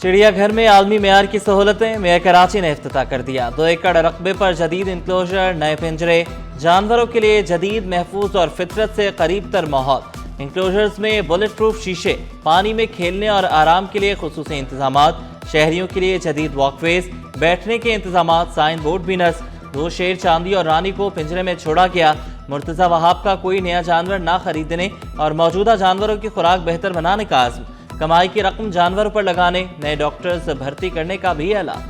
चिड़ियाघर में आलमी मेयार की सहूलतें, मेयर कराची ने इफ्तिताह कर दिया। 2 एकड़ रकबे पर जदीद इंक्लोजर, नए पिंजरे, जानवरों के लिए जदीद, महफूज और फितरत से करीब तर माहौल। इंक्लोजर्स में बुलेट प्रूफ शीशे, पानी में खेलने और आराम के लिए खुसूसी इंतजामात, शहरियों के लिए जदीद वॉकवेज, बैठने के इंतजामात, साइन बोर्ड भी नस्ब। 2 शेर, चांदी और रानी को पिंजरे में छोड़ा गया। मुर्तजा वहाब का कोई नया जानवर ना खरीदने और मौजूदा जानवरों की खुराक बेहतर बनाने का आज़म। कमाई की रकम जानवरों पर लगाने, नए डॉक्टर्स भर्ती करने का भी ऐलान।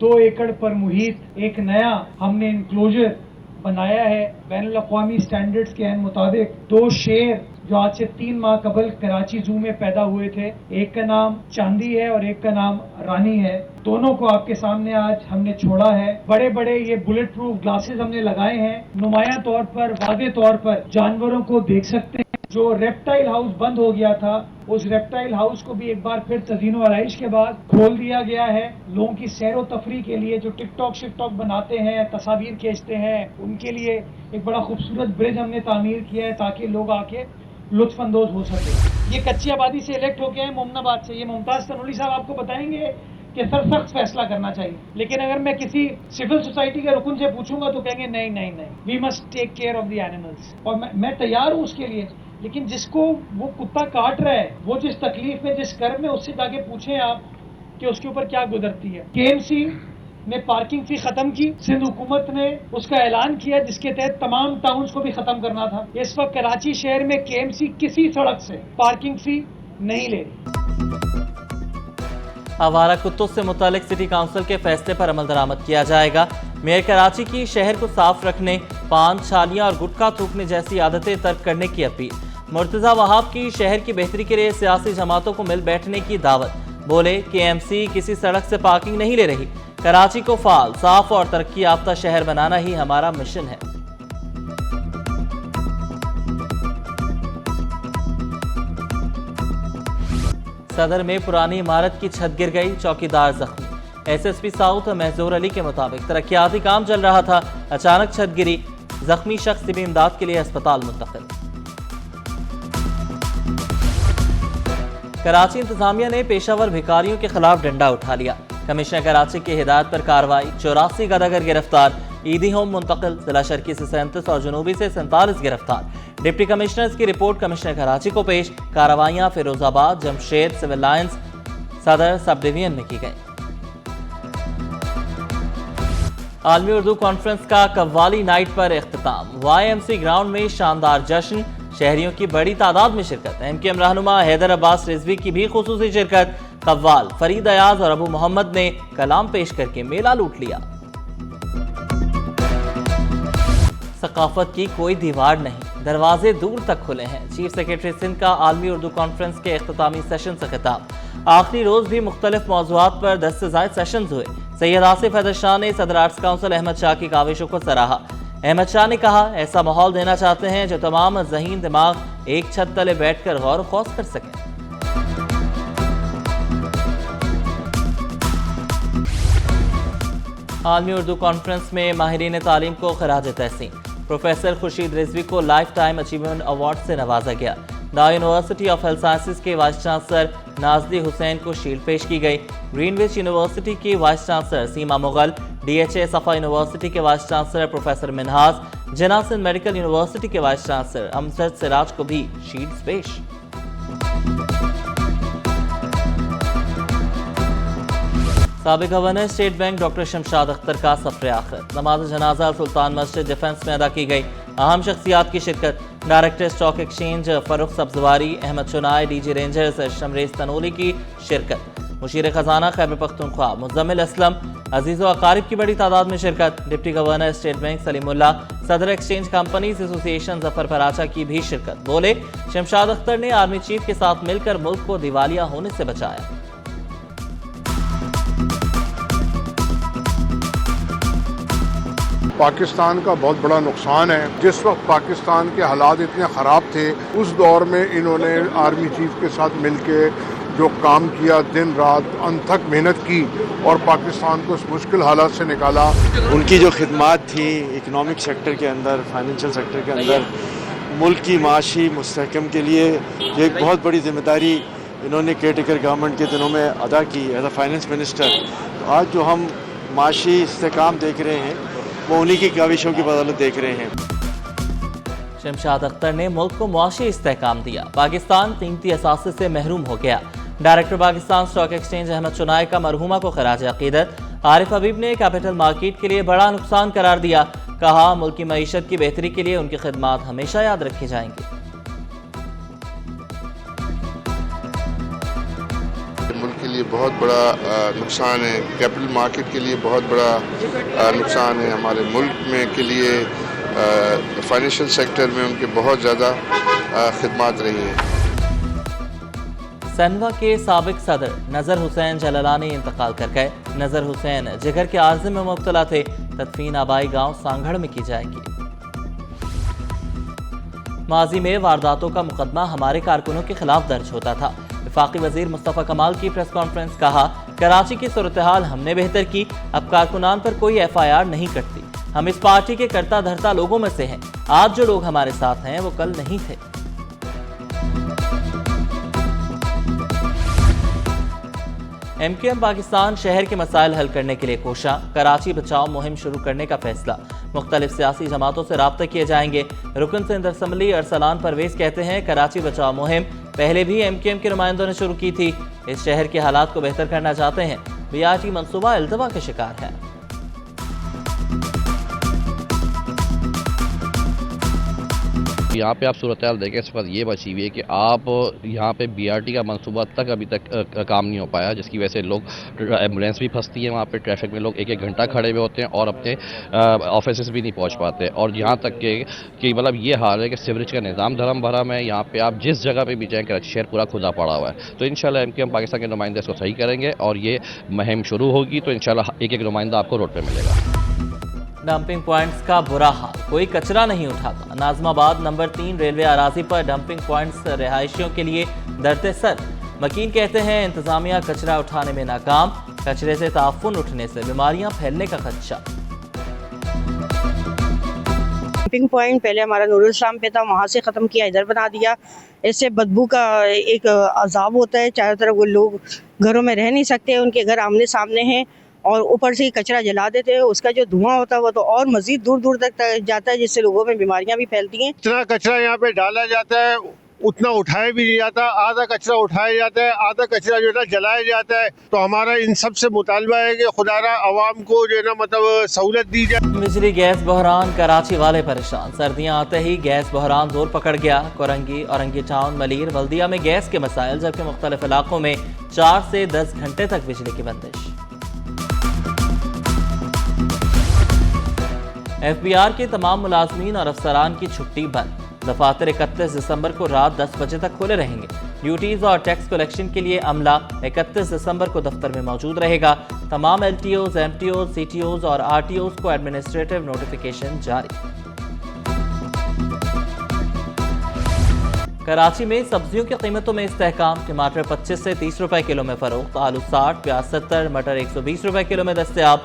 दो एकड़ पर मुहित एक नया हमने इंक्लोजर बनाया है बैनुल अक़वामी स्टैंडर्ड्स के मुताबिक। 2 शेर जो आज से 3 माह कबल कराची जू में पैदा हुए थे, एक का नाम चांदी है और एक का नाम रानी है। दोनों को आपके सामने आज हमने छोड़ा है। बड़े बड़े ये बुलेट प्रूफ ग्लासेस हमने लगाए हैं। नुमाया तौर पर, वाज़े तौर पर जानवरों को देख सकते हैं। जो रेप्टाइल हाउस बंद हो गया था, उस रेप्टाइल हाउस को भी एक बार फिर तज़ीनो आराइश के बाद खोल दिया गया है। लोगों की सैर व तफरी के लिए जो टिकटॉक शिकटॉक बनाते हैं, तस्वीर खींचते हैं, उनके लिए एक बड़ा खूबसूरत ब्रिज हमने तामीर किया है ताकि लोग आके लुत्फ अंदोज हो सके। ये कच्ची आबादी से इलेक्ट होके हैं मोमनाबाद से। ये मुमताज तनोली साहब आपको बताएंगे कि सर सख्त फैसला करना चाहिए, लेकिन अगर मैं किसी सिविल सोसाइटी के रुकन से पूछूंगा तो कहेंगे नहीं नहीं नहीं, we must take care of the animals. और मैं तैयार हूँ उसके लिए, लेकिन जिसको वो कुत्ता काट रहा है, वो जिस तकलीफ में, जिस कर्ब में, उससे जाके पूछें आप कि उसके ऊपर क्या गुजरती है। केएमसी ने पार्किंग फी खत्म की, सिंध हुकूमत ने उसका ऐलान किया जिसके तहत तमाम टाउन्स को भी खत्म करना था। इस वक्त कराची शहर में केएमसी किसी सड़क से पार्किंग फी नहीं ले रही। आवारा कुत्तों से मुतालिक सिटी काउंसिल के फैसले पर अमल दरामद किया जाएगा। मेयर कराची की शहर को साफ रखने, पान, छालियां और गुटखा थूकने जैसी आदतें तर्क करने की अपील। मुर्तजा वहाब की शहर की बेहतरी के लिए सियासी जमातों को मिल बैठने की दावत। बोले केएमसी किसी सड़क से पार्किंग नहीं ले रही। कराची को फाल, साफ और तरक्की याफ्ता शहर बनाना ही हमारा मिशन है। सदर में पुरानी इमारत की छत गिर गई, चौकीदार जख्मी। एसएसपी साउथ महजूर अली के मुताबिक तरक्याती काम चल रहा था, अचानक छत गिरी, जख्मी शख्स तिबी इमदाद के लिए अस्पताल मुंतकिल। कराची इंतजामिया ने पेशावर भिखारियों के खिलाफ डंडा उठा लिया। कमिश्नर कराची की हिदायत पर कार्रवाई, 84 गदागर गिरफ्तार, ईदी होम मुंतकिल। जिला शर्की से 37 और जनूबी से 47 गिरफ्तार। डिप्टी कमिश्नर्स की रिपोर्ट कमिश्नर कराची को पेश। कार्रवाइयां फिरोजाबाद, जमशेद, सिविल लाइंस, सदर सब डिवीजन में की गई। आलमी उर्दू कॉन्फ्रेंस का कव्वाली नाइट पर इख्तिताम। YMC ग्राउंड में शानदार जश्न, शहरियों की बड़ी तादाद में शिरकत। MKM रहनुमा हैदर अब्बास रिजवी की भी खुसूसी शिरकत। कव्वाल फरीद अयाज और अबू मोहम्मद ने कलाम पेश करके मेला लूट लिया। सकाफत की कोई दीवार नहीं, दरवाजे दूर तक खुले हैं। चीफ सेक्रेटरी सिंध का आलमी उर्दू कॉन्फ्रेंस के इख्तितामी सेशन से खिताब। आखिरी रोज भी मुख्तलिफ मौज़ूआत पर 10 से ज़ायद सेशन हुए। सैयद आसिफ हैदर शाह ने सदर आर्ट्स काउंसिल अहमद शाह की काविशों को सराहा। अहमद शाह ने कहा, ऐसा माहौल देना चाहते हैं जो तमाम ज़हीन दिमाग एक छत तले बैठकर गौर खौस कर सकें। आलमी उर्दू कॉन्फ्रेंस में माहिरीन तालीम को खराज तहसीन। प्रोफेसर खुर्शीद रिजवी को लाइफ टाइम अचीवमेंट अवार्ड से नवाजा गया। The university of health sciences के वाइस चांसलर नाजली हुसैन को शील्ड पेश की गई। ग्रीनविच यूनिवर्सिटी की वाइस चांसलर सीमा मुगल, DHA सफ़ा यूनिवर्सिटी के वाइस चांसलर प्रोफेसर मिनहाज, जिन्ना सिंध मेडिकल यूनिवर्सिटी के वाइस चांसलर अमजद सिराज को भी शील्ड्स पेश। साबिक governor state bank doctor Shamshad Akhtar का सफर आखिर। नमाज जनाजा सुल्तान मस्जिद डिफेंस में अदा की गई। अहम शख्सियात की शिरकत। Director stock exchange Farrukh Sabzwari, Ahmed Chinoy, DG Rangers Shamraiz Tanoli की शिरकत। मुशीर खजाना खैबर पख्तूनख्वा मुज़म्मिल असलम, अजीज़ व अकारिब की बड़ी तादाद में शिरकत। Deputy governor state bank Salimullah, सदर exchange companies association Zafar Paracha की भी शिरकत। बोले शमशाद अख्तर ने आर्मी चीफ के साथ मिलकर मुल्क को दिवालिया होने से बचाया। पाकिस्तान का बहुत बड़ा नुकसान है। जिस वक्त पाकिस्तान के हालात इतने ख़राब थे, उस दौर में इन्होंने आर्मी चीफ के साथ मिलके जो काम किया, दिन रात अनथक मेहनत की और पाकिस्तान को इस मुश्किल हालात से निकाला। उनकी जो खिदमात थी इकोनॉमिक सेक्टर के अंदर, फाइनेंशियल सेक्टर के अंदर, मुल्क की माशी मुस्तहकम के लिए ये एक बहुत बड़ी जिम्मेदारी इन्होंने केयरटेकर गवर्नमेंट के दिनों में अदा की एज अ फाइनेंस मिनिस्टर। तो आज जो हम माशी इस्तेकाम देख रहे हैं वो उन्हीं की काविशों की बदौलत देख रहे हैं। शमशाद अख्तर ने मुल्क को मुआशी इस्तेहकाम दिया। पाकिस्तान कीमती असासे से महरूम हो गया। Director Pakistan stock exchange Ahmed Chinoy का मरहुमा को खराज अकीदत। आरिफ हबीब ने कैपिटल मार्केट के लिए बड़ा नुकसान करार दिया। कहा मुल्क की मईशत की बेहतरी के लिए उनकी खिदमात हमेशा याद रखी जाएंगी। मुल्क के लिए बहुत बड़ा नुकसान है, कैपिटल मार्केट के लिए बहुत बड़ा नुकसान है, हमारे मुल्क में के लिए फाइनेंशियल सेक्टर में उनके बहुत ज़्यादा खिदमात रही हैं। सनवा के साबिक सदर नज़र हुसैन जलालानी इंतकाल कर गए। नज़र हुसैन जिगर के आर्जे में मुब्तला थे। तदफीन आबाई गांव सांगड़ में की जाएगी। माजी में वारदातों का मुकदमा हमारे कारकुनों के खिलाफ दर्ज होता था। वफाकी वजीर मुस्तफ़ा कमाल की प्रेस कॉन्फ्रेंस। कहा कराची की सूरत हाल हमने बेहतर की। अब कारकुनान पर कोई FIR नहीं कटती। हम इस पार्टी के करता धरता लोगों में से हैं। आज जो लोग हमारे साथ हैं वो कल नहीं थे। MQM पाकिस्तान शहर के मसाइल हल करने के लिए कोशा। कराची बचाओ मुहिम शुरू करने का फैसला। मुख्तलिफ सियासी जमातों से राब्ते किए जाएंगे। रुकन सिंध असम्बली अरसलान परवेज कहते हैं कराची बचाओ मुहिम पहले भी MQM के नुमाइंदों ने शुरू की थी। इस शहर के हालात को बेहतर करना चाहते हैं। BRT मंसूबा इल्तवा के शिकार है। यहाँ पे आप सूरत हाल देखें, इस वक्त ये बची हुई है कि आप यहाँ पे BRT का मंसूबा तक अभी तक काम नहीं हो पाया, जिसकी वजह से लोग एम्बुलेंस भी फंसती है वहाँ पे, ट्रैफिक में लोग एक एक घंटा खड़े हुए होते हैं और अपने ऑफिस भी नहीं पहुँच पाते। और यहाँ तक कि मतलब ये हाल है कि सीवरेज का निज़ाम धर्म भरम है। यहाँ पे आप जिस जगह पे भी जाएँ कराची शहर पूरा खुदा पड़ा हुआ है। तो इंशाल्लाह MQM पाकिस्तान के नुमाइंदे इसको सही करेंगे और ये मुहिम शुरू होगी तो इंशाल्लाह एक एक नुमाइंदा आपको रोड पर मिलेगा। डंपिंग पॉइंट्स का बुरा हाल, कोई कचरा नहीं उठाता। नाजमाबाद नंबर 3 रेलवे अराजी पर डंपिंग पॉइंट्स रहायशियों के लिए दरते सर। वकील कहते हैं इंतजामिया कचरा उठाने में नाकाम। कचरे से ताफुन उठने से बीमारियां फैलने का खदशा। डंपिंग पॉइंट पहले हमारा नूरुल इस्लाम पे था, वहाँ से ख़त्म किया, इधर बना दिया। इससे बदबू का एक अजाब होता है। चारों तरफ वो लोग घरों में रह नहीं सकते, उनके घर आमने सामने हैं और ऊपर से ही कचरा जला देते हैं। उसका जो धुआं होता है वो तो और मजीद दूर दूर तक जाता है, जिससे लोगों में बीमारियां भी फैलती हैं। जितना कचरा यहाँ पे डाला जाता है उतना उठाया भी नहीं जाता। आधा कचरा उठाया जाता है, आधा कचरा जो है ना जलाया जाता है। तो हमारा इन सब से मुतालबा है कि खुदारा आवाम को जो है ना मतलब सहूलत दी जाए। बिजली गैस बहरान, कराची वाले परेशान। सर्दियां आते ही गैस बहरान जोर पकड़ गया। कोरंगी, औरंगी टाउन, मलीर, बल्दिया में गैस के मसाइल, जबकि मुख्तलिफ इलाकों में 4 से 10 घंटे तक बिजली की बंदिश। FBR के तमाम मुलाजमीन और अफसरान की छुट्टी बंद। दफातर 31 दिसंबर को रात 10 बजे तक खुले रहेंगे। ड्यूटीज और टैक्स कलेक्शन के लिए अमला 31 दिसंबर को दफ्तर में मौजूद रहेगा। तमाम LTOs, MTOs, CTOs और RTOs को एडमिनिस्ट्रेटिव नोटिफिकेशन जारी। कराची में सब्जियों की कीमतों में इस्तेहकाम। टमाटर 25 से 30 रुपए किलो में फरोख्त। आलू 60, प्याज 70, मटर 120 रुपए किलो में दस्तयाब।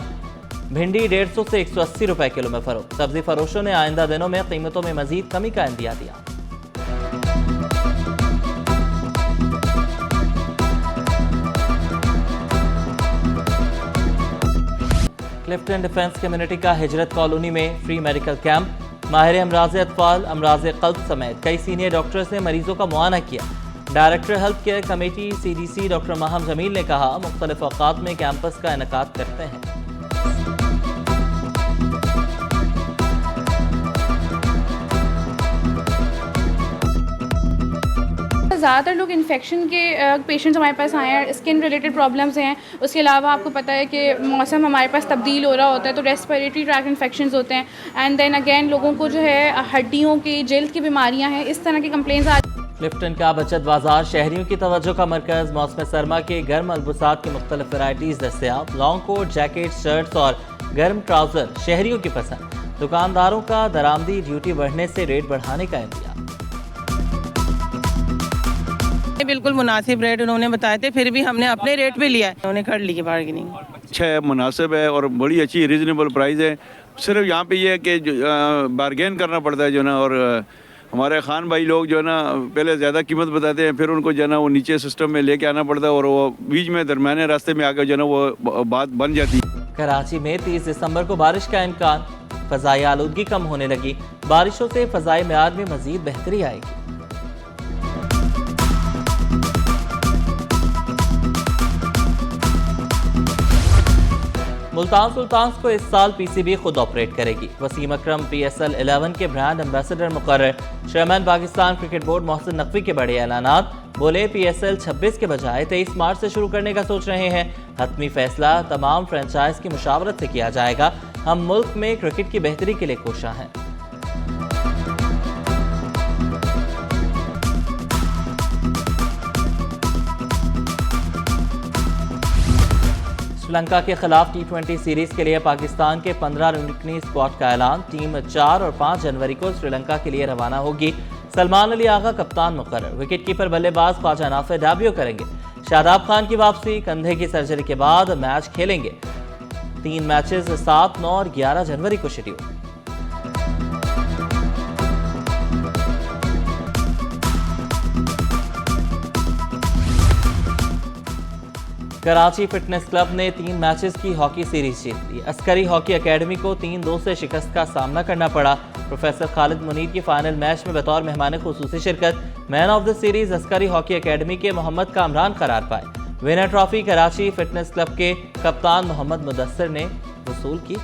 भिंडी 150 से 180 रुपए किलो में फरोख्त। सब्जी फरोशों ने आइंदा दिनों में कीमतों में मजीद कमी का इंदिया दिया। क्लिफ्टन डिफेंस कम्युनिटी का हिजरत कॉलोनी में फ्री मेडिकल कैंप। माहिर अमराज़ अतफाल, अमराज़ क़ल्ब समेत कई सीनियर डॉक्टर्स ने मरीजों का मुआयना किया। Director health care committee CDC doctor Maham Jameel ने कहा मुख्तलिफ औक़ात में कैंपस का इनेकाद करते हैं। ज़्यादातर लोग इन्फेक्शन के पेशेंट्स हमारे पास आए हैं, स्किन रिलेटेड प्रॉब्लम्स हैं। उसके अलावा आपको पता है कि मौसम हमारे पास तब्दील हो रहा होता है तो रेस्पिरेटरी ट्रैक इन्फेक्शंस होते हैं। एंड देन अगेन लोगों को जो है हड्डियों की, जल्द की बीमारियां हैं, इस तरह की कंप्लेंट्स आ। क्लिफ्टन का बचत बाजार शहरियों की तवज्जो का मरकज़। मौसम सरमा के गर्म मलबूसात की मुख्तलिफ वैराइटीज़ दस्तयाब। लॉन्ग कोट, जैकेट, शर्ट्स और गर्म ट्राउज़र शहरियों की पसंद। दुकानदारों का दरामदी ड्यूटी बढ़ने से रेट बढ़ाने का इंतजाम। बिल्कुल मुनासिब रेट उन्होंने बताए थे, फिर भी हमने अपने रेट पे लिया है। उन्होंने कर ली बार्गेनिंग। अच्छा है, मुनासिब है और बड़ी अच्छी रीज़नेबल प्राइस है। सिर्फ यहाँ पे ये है कि बार्गेन करना पड़ता है जो ना, और हमारे खान भाई लोग जो है ना पहले ज़्यादा कीमत बताते हैं, फिर उनको जो है ना वो नीचे सिस्टम में लेके आना पड़ता है और वो बीच में दरमियाने रास्ते में आकर जो है ना वो बात बन जाती है। कराची में 30 दिसंबर को बारिश का इम्कान, फ़ज़ाई आलूदगी कम होने लगी। बारिशों से फ़ज़ाई मेयार में मज़ीद बेहतरी आएगी। मुल्तान सुल्तान्स को इस साल पीसीबी खुद ऑपरेट करेगी। वसीम अकरम PSL 11 के ब्रांड एम्बेसडर मुकर्रर। Chairman Pakistan cricket board Mohsin Naqvi के बड़े ऐलानात। बोले PSL 26 के बजाय 23 मार्च से शुरू करने का सोच रहे हैं। हतमी फैसला तमाम फ्रेंचाइज की मुशावरत से किया जाएगा। हम मुल्क में क्रिकेट की बेहतरी के लिए कोशां हैं। श्रीलंका के खिलाफ T20 सीरीज के लिए पाकिस्तान के 15 रुकनी स्क्वाड का ऐलान। टीम 4 और 5 जनवरी को श्रीलंका के लिए रवाना होगी। सलमान अली आगा कप्तान मुकर्रर। विकेट कीपर बल्लेबाज ख्वाजा नाफे डेब्यू करेंगे। शादाब खान की वापसी, कंधे की सर्जरी के बाद मैच खेलेंगे। 3 मैचेस 7, 9 और 11 जनवरी को शेड्यूल। कराची फिटनेस क्लब ने 3 मैचेस की हॉकी सीरीज जीत ली। अस्करी हॉकी एकेडमी को 3-2 से शिकस्त का सामना करना पड़ा। प्रोफेसर खालिद मुनीर की फाइनल मैच में बतौर मेहमान खुसूसी शिरकत। Man of the series Askari hockey academy के मोहम्मद कामरान करार पाए। Winner trophy Karachi fitness club के कप्तान मोहम्मद मुदस्सिर ने वसूल की।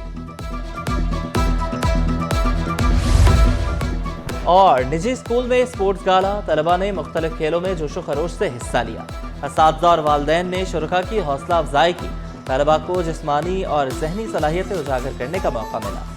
और निजी स्कूल में स्पोर्ट्स गाला, तलबा ने मुख्तलिफ खेलों में जोशो खरोश से हिस्सा लिया। असातिज़ा और वालिदैन ने शुरका की हौसला अफजाई की। तलबा को जिस्मानी और ज़हनी सलाहियतें उजागर करने का मौका मिला।